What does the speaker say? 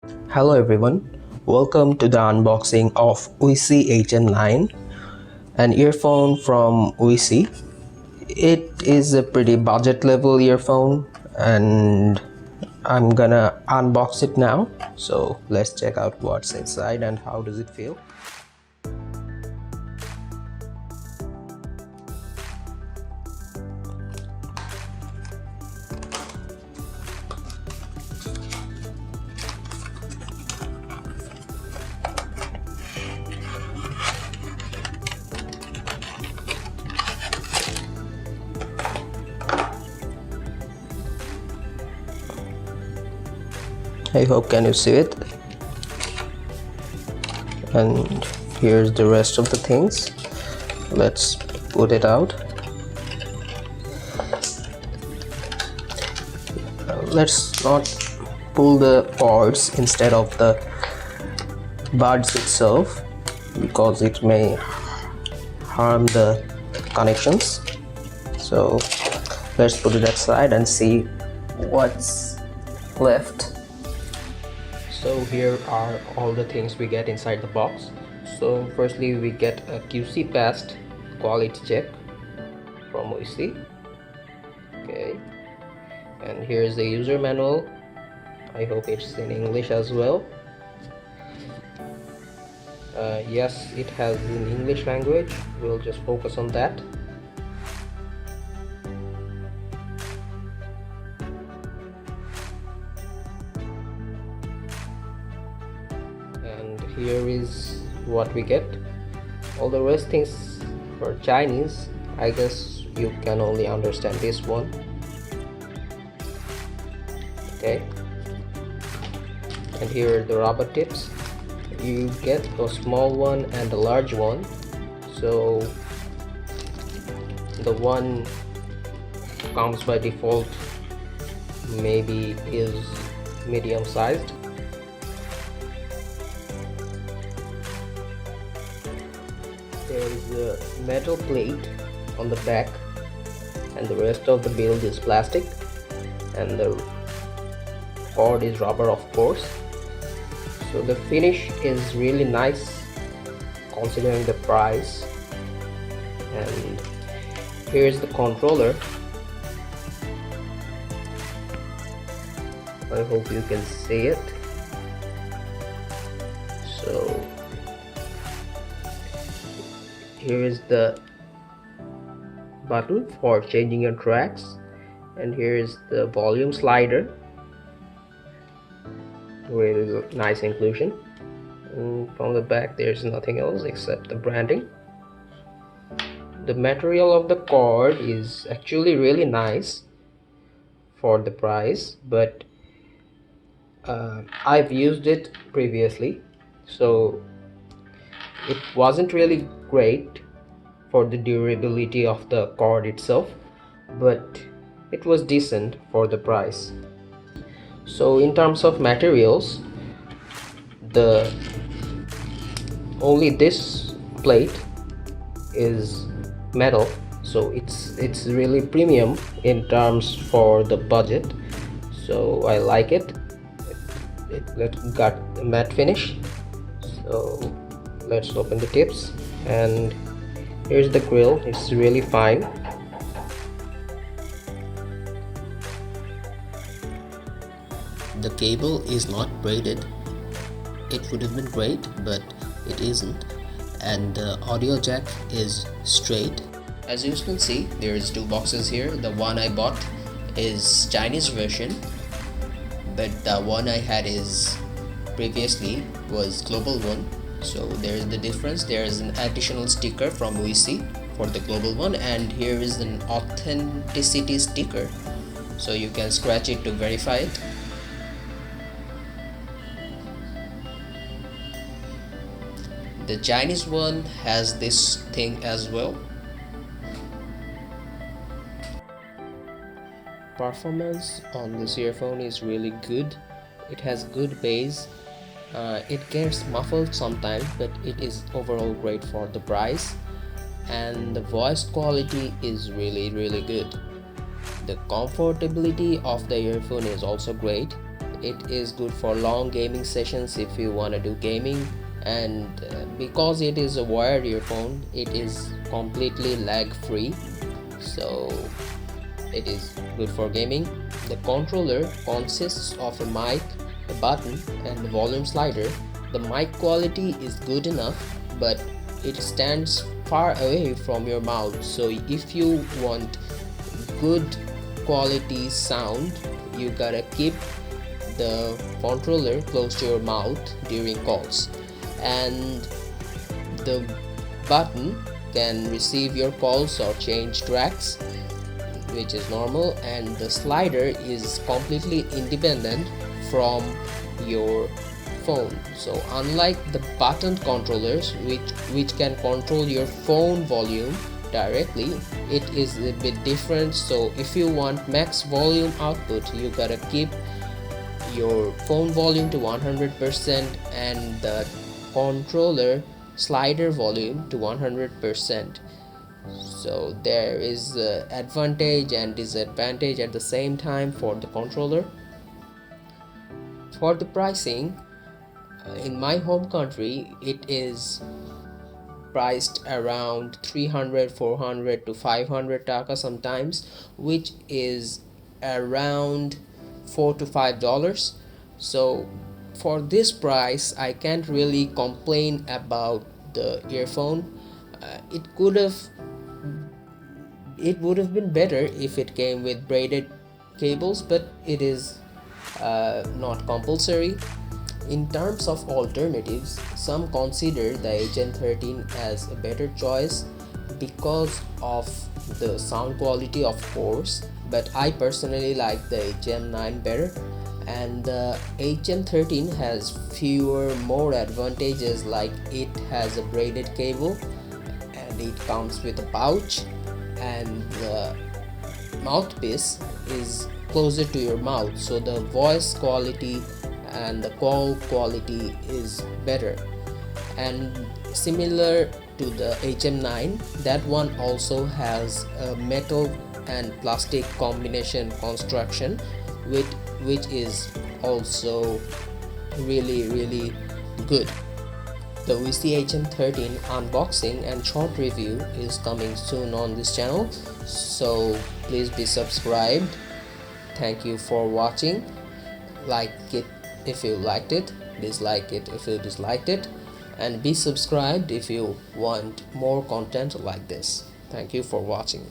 Hello everyone, welcome to the unboxing of UiiSii HM9, an earphone from UiiSii. It is a pretty budget level earphone and I'm gonna unbox it now. So let's check out what's inside and how does it feel. I hope can you see it, and here's the rest of the things. Let's put it out. Let's not pull the cords instead of the buds itself because it may harm the connections. So let's put it aside and see what's left. So here are all the things we get inside the box. So firstly we get a QC passed quality check from UiiSii. Okay, and here's the user manual. I hope it's in English as well. Yes, it has in English language. We'll just focus on that. And here is what we get. All the rest things for Chinese, I guess you can only understand this one. Okay, and here are the rubber tips. You get a small one and a large one, so the one comes by default maybe is medium sized. There is a metal plate on the back and the rest of the build is plastic, and the cord is rubber, of course. So the finish is really nice considering the price. And here's the controller. I hope you can see it. So here is the button for changing your tracks, and here is the volume slider. Really nice inclusion. And from the back there's nothing else except the branding. The material of the cord is actually really nice for the price, but I've used it previously, so it wasn't really great for the durability of the cord itself, but it was decent for the price. So in terms of materials, the only this plate is metal, so it's really premium in terms for the budget, so I like it. It got a matte finish. So let's open the tips, and here's the grill. It's really fine. The cable is not braided. It would have been great, but it isn't. And the audio jack is straight. As you can see, there is two boxes here. The one I bought is Chinese version, but the one I had is previously was global one. So there is the difference. There is an additional sticker from UiiSii for the global one, and here is an authenticity sticker, so you can scratch it to verify it. The Chinese one has this thing as well. Performance on this earphone is really good. It has good bass. It gets muffled sometimes, but it is overall great for the price. And the voice quality is really good. The comfortability of the earphone is also great. It is good for long gaming sessions if you want to do gaming, and because it is a wired earphone, it is completely lag free, so it is good for gaming. The controller consists of a mic, a button, and a volume slider. The mic quality is good enough, but it stands far away from your mouth, so if you want good quality sound, you gotta keep the controller close to your mouth during calls. And the button can receive your calls or change tracks, which is normal, and the slider is completely independent from your phone. So unlike the button controllers which can control your phone volume directly, it is a bit different. So if you want max volume output, you gotta keep your phone volume to 100% and the controller slider volume to 100%. So there is advantage and disadvantage at the same time for the controller. For the pricing, in my home country it is priced around 300, 400 to 500 taka sometimes, which is around $4 to $5. So for this price I can't really complain about the earphone. It would have been better if it came with braided cables, but it is not compulsory. In terms of alternatives, some consider the HM13 as a better choice because of the sound quality, of course, but I personally like the HM9 better. And the HM13 has fewer more advantages, like it has a braided cable and it comes with a pouch, and the mouthpiece is closer to your mouth, so the voice quality and the call quality is better. And similar to the HM9, that one also has a metal and plastic combination construction, which is also really good. The UiiSii HM13 unboxing and short review is coming soon on this channel, so please be subscribed. Thank you for watching. Like it if you liked it, dislike it if you disliked it, and be subscribed if you want more content like this. Thank you for watching.